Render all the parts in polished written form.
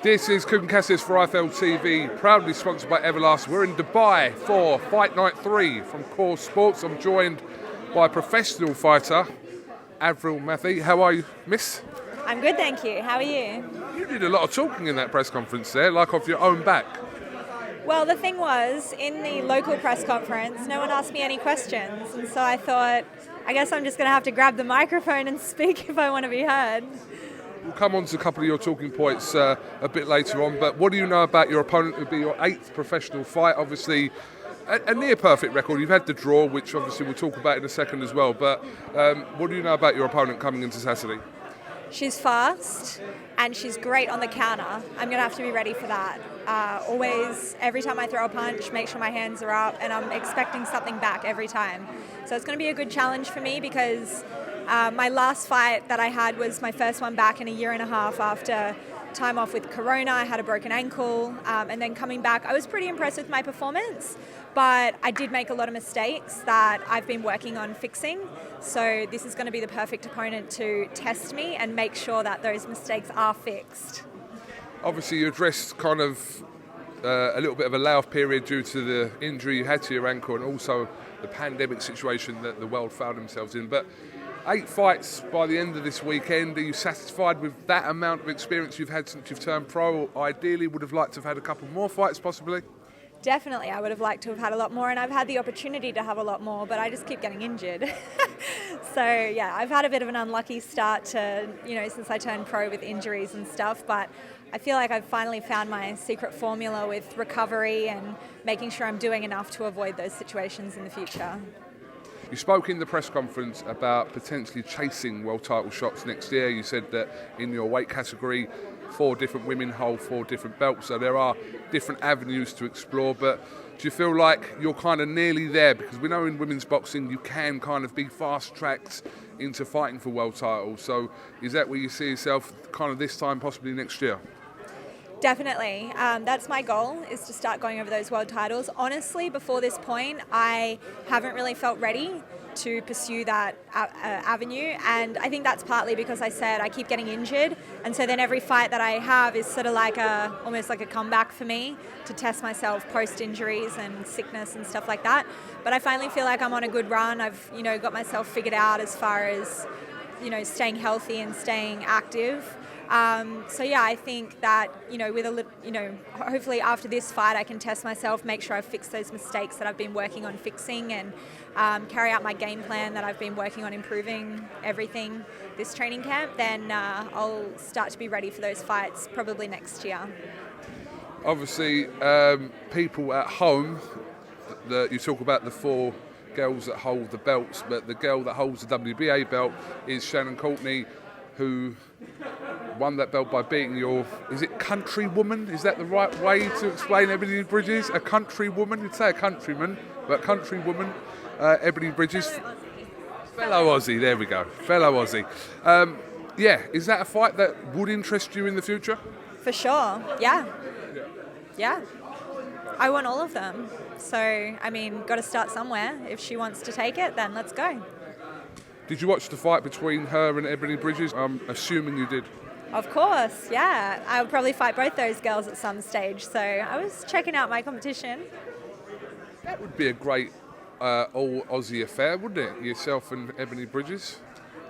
This is KUGAN CASSIUS for IFL TV, proudly sponsored by Everlast. We're in Dubai for Fight Night 3 from Core Sports. I'm joined by professional fighter, AVRIL MATHIE. How are you, miss? I'm good, thank you. How are you? You did a lot of talking in that press conference there, like off your own back. Well, the thing was, in the local press conference, no one asked me any questions. And so I thought, I guess I'm just going to have to grab the microphone and speak if I want to be heard. We'll come on to a couple of your talking points a bit later on, but what do you know about your opponent? It would be your 8th professional fight, obviously a near perfect record. You've had the draw, which obviously we'll talk about in a second as well, but what do you know about your opponent coming into Saturday? She's fast and she's great on the counter. I'm going to have to be ready for that. Always, every time I throw a punch, make sure my hands are up, and I'm expecting something back every time. So it's going to be a good challenge for me because my last fight that I had was my first one back in a year and a half after time off with Corona. I had a broken ankle, and then coming back, I was pretty impressed with my performance, but I did make a lot of mistakes that I've been working on fixing. So this is going to be the perfect opponent to test me and make sure that those mistakes are fixed. Obviously, you addressed kind of a little bit of a layoff period due to the injury you had to your ankle and also the pandemic situation that the world found themselves in. But 8 fights by the end of this weekend. Are you satisfied with that amount of experience you've had since you've turned pro? Ideally, would have liked to have had a couple more fights possibly? Definitely, I would have liked to have had a lot more, and I've had the opportunity to have a lot more, but I just keep getting injured. So yeah, I've had a bit of an unlucky start to, since I turned pro with injuries and stuff, but I feel like I've finally found my secret formula with recovery and making sure I'm doing enough to avoid those situations in the future. You spoke in the press conference about potentially chasing world title shots next year. You said that in your weight category, 4 different women hold 4 different belts, so there are different avenues to explore, but do you feel like you're kind of nearly there? Because we know in women's boxing you can kind of be fast-tracked into fighting for world titles, so is that where you see yourself kind of this time, possibly next year? Definitely. That's my goal, is to start going over those world titles. Honestly, before this point, I haven't really felt ready to pursue that avenue, and I think that's partly because I said I keep getting injured, and so then every fight that I have is sort of like almost like a comeback for me to test myself post-injuries and sickness and stuff like that. But I finally feel like I'm on a good run. I've got myself figured out as far as staying healthy and staying active. So yeah, I think that with hopefully after this fight I can test myself, make sure I've fixed those mistakes that I've been working on fixing, and carry out my game plan that I've been working on improving everything this training camp. Then I'll start to be ready for those fights probably next year. Obviously, people at home, you talk about the 4 girls that hold the belts, but the girl that holds the WBA belt is Shannon Courtenay, who won that belt by beating is it countrywoman? Is that the right way to explain Ebanie Bridges? A countrywoman? You'd say a countryman, but countrywoman, Ebanie Bridges. Fellow Aussie, there we go. Fellow Aussie. Is that a fight that would interest you in the future? For sure, yeah. I want all of them. So, got to start somewhere. If she wants to take it, then let's go. Did you watch the fight between her and Ebanie Bridges? I'm assuming you did. Of course, yeah. I'll probably fight both those girls at some stage, so I was checking out my competition. That would be a great all-Aussie affair, wouldn't it? Yourself and Ebanie Bridges?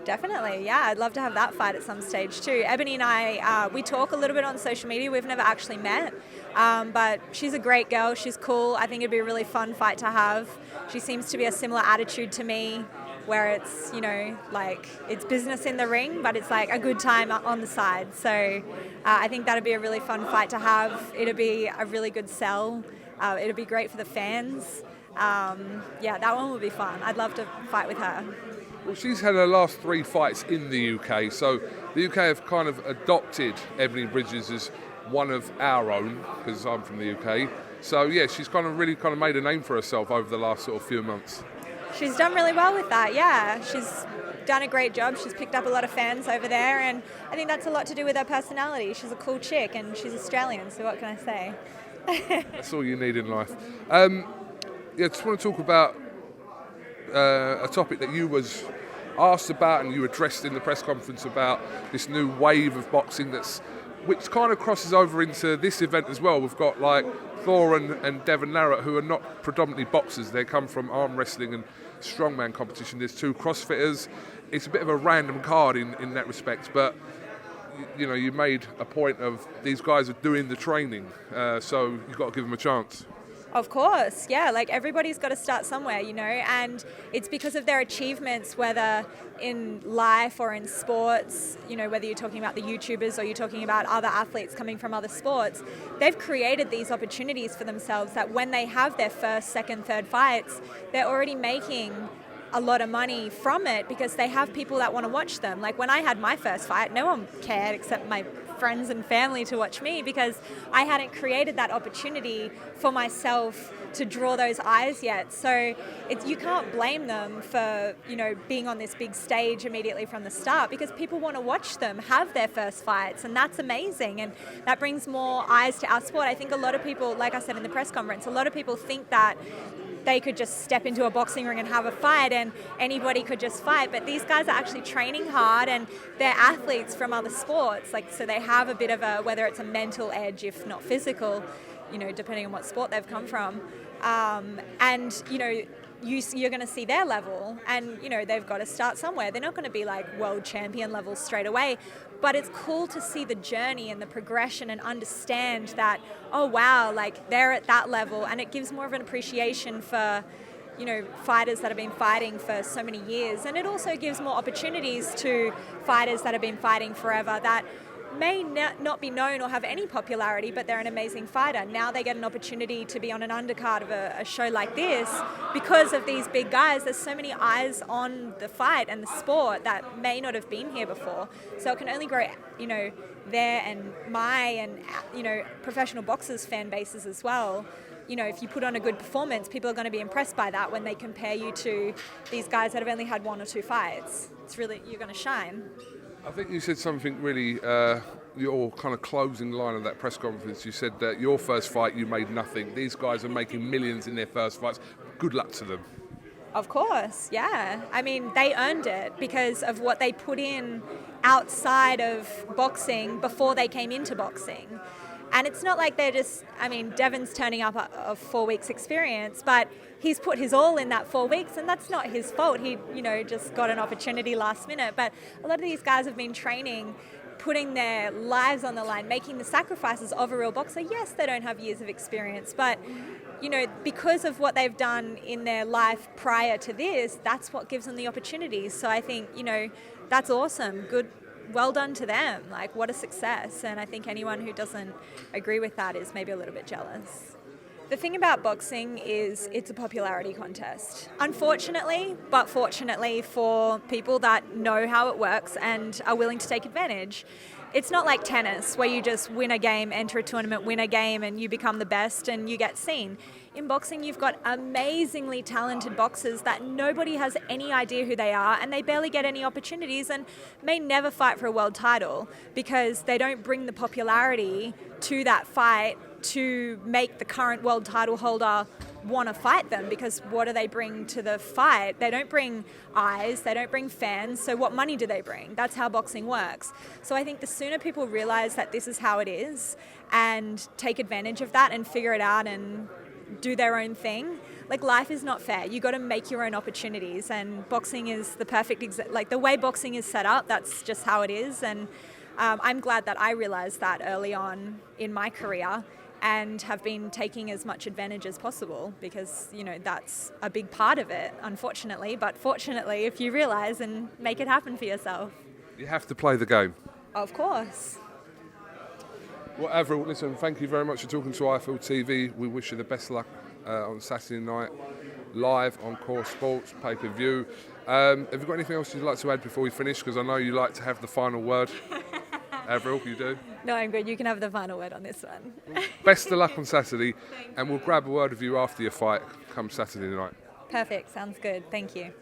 Definitely, yeah. I'd love to have that fight at some stage too. Ebanie and I, we talk a little bit on social media. We've never actually met, but she's a great girl. She's cool. I think it'd be a really fun fight to have. She seems to be a similar attitude to me, where it's, it's business in the ring, but it's like a good time on the side. So I think that'd be a really fun fight to have. It'd be a really good sell. It'd be great for the fans. That one would be fun. I'd love to fight with her. Well, she's had her last 3 fights in the UK, so the UK have kind of adopted Ebanie Bridges as one of our own, because I'm from the UK. So yeah, she's really made a name for herself over the last sort of few months. She's done really well with that, yeah. She's done a great job. She's picked up a lot of fans over there, and I think that's a lot to do with her personality. She's a cool chick, and she's Australian, so what can I say? That's all you need in life. I just want to talk about a topic that you was asked about and you addressed in the press conference about this new wave of boxing that's which kind of crosses over into this event as well. We've got like Thor and Devon Larratt, who are not predominantly boxers. They come from arm wrestling and strongman competition. There's 2 CrossFitters. It's a bit of a random card in that respect, but you know, you made a point of these guys are doing the training, so you've got to give them a chance. Of course, yeah, like everybody's got to start somewhere, you know, and it's because of their achievements, whether in life or in sports, you know, whether you're talking about the YouTubers or you're talking about other athletes coming from other sports, they've created these opportunities for themselves that when they have their first, second, third fights, they're already making a lot of money from it because they have people that want to watch them. Like when I had my first fight, no one cared except my friends and family to watch me because I hadn't created that opportunity for myself to draw those eyes yet. So you can't blame them for, you know, being on this big stage immediately from the start because people want to watch them have their first fights, and that's amazing, and that brings more eyes to our sport. I think a lot of people, like I said in the press conference, a lot of people think that they could just step into a boxing ring and have a fight and anybody could just fight, but these guys are actually training hard and they're athletes from other sports, like, so they have a bit of a, whether it's a mental edge if not physical, you know, depending on what sport they've come from, and you know, you're going to see their level, and you know, they've got to start somewhere. They're not going to be like world champion level straight away, but it's cool to see the journey and the progression and understand that, oh wow, like they're at that level, and it gives more of an appreciation for, you know, fighters that have been fighting for so many years, and it also gives more opportunities to fighters that have been fighting forever that may not be known or have any popularity, but they're an amazing fighter. Now they get an opportunity to be on an undercard of a show like this because of these big guys. There's so many eyes on the fight and the sport that may not have been here before. So it can only grow, you know, their and my and, you know, professional boxers' fan bases as well. You know, if you put on a good performance, people are going to be impressed by that when they compare you to these guys that have only had 1 or 2 fights. It's really, you're going to shine. I think you said something really, your kind of closing line of that press conference. You said that your first fight, you made nothing. These guys are making millions in their first fights. Good luck to them. Of course, yeah. I mean, they earned it because of what they put in outside of boxing before they came into boxing. And it's not like they're just, I mean, Devon's turning up a 4 weeks experience, but he's put his all in that 4 weeks, and that's not his fault. He, you know, just got an opportunity last minute. But a lot of these guys have been training, putting their lives on the line, making the sacrifices of a real boxer. Yes, they don't have years of experience, but, you know, because of what they've done in their life prior to this, that's what gives them the opportunities. So I think, you know, that's awesome. Good. Well done to them. Like, what a success. And I think anyone who doesn't agree with that is maybe a little bit jealous. The thing about boxing is it's a popularity contest. Unfortunately, but fortunately for people that know how it works and are willing to take advantage. It's not like tennis where you just win a game, enter a tournament, win a game, and you become the best and you get seen. In boxing, you've got amazingly talented boxers that nobody has any idea who they are, and they barely get any opportunities and may never fight for a world title because they don't bring the popularity to that fight to make the current world title holder want to fight them, because what do they bring to the fight? They don't bring eyes, they don't bring fans, so what money do they bring? That's how boxing works. So I think the sooner people realize that this is how it is and take advantage of that and figure it out and do their own thing, like, life is not fair. You got to make your own opportunities, and boxing is the perfect like the way boxing is set up, that's just how it is. And I'm glad that I realized that early on in my career and have been taking as much advantage as possible, because, you know, that's a big part of it, unfortunately. But fortunately, if you realize and make it happen for yourself. You have to play the game. Of course. Well, Avril, listen, thank you very much for talking to IFL TV. We wish you the best luck on Saturday night, live on Core Sports, pay-per-view. Have you got anything else you'd like to add before we finish? Because I know you like to have the final word. Avril, you do? No, I'm good. You can have the final word on this one. Best of luck on Saturday, and we'll grab a word of you after your fight come Saturday night. Perfect. Sounds good. Thank you.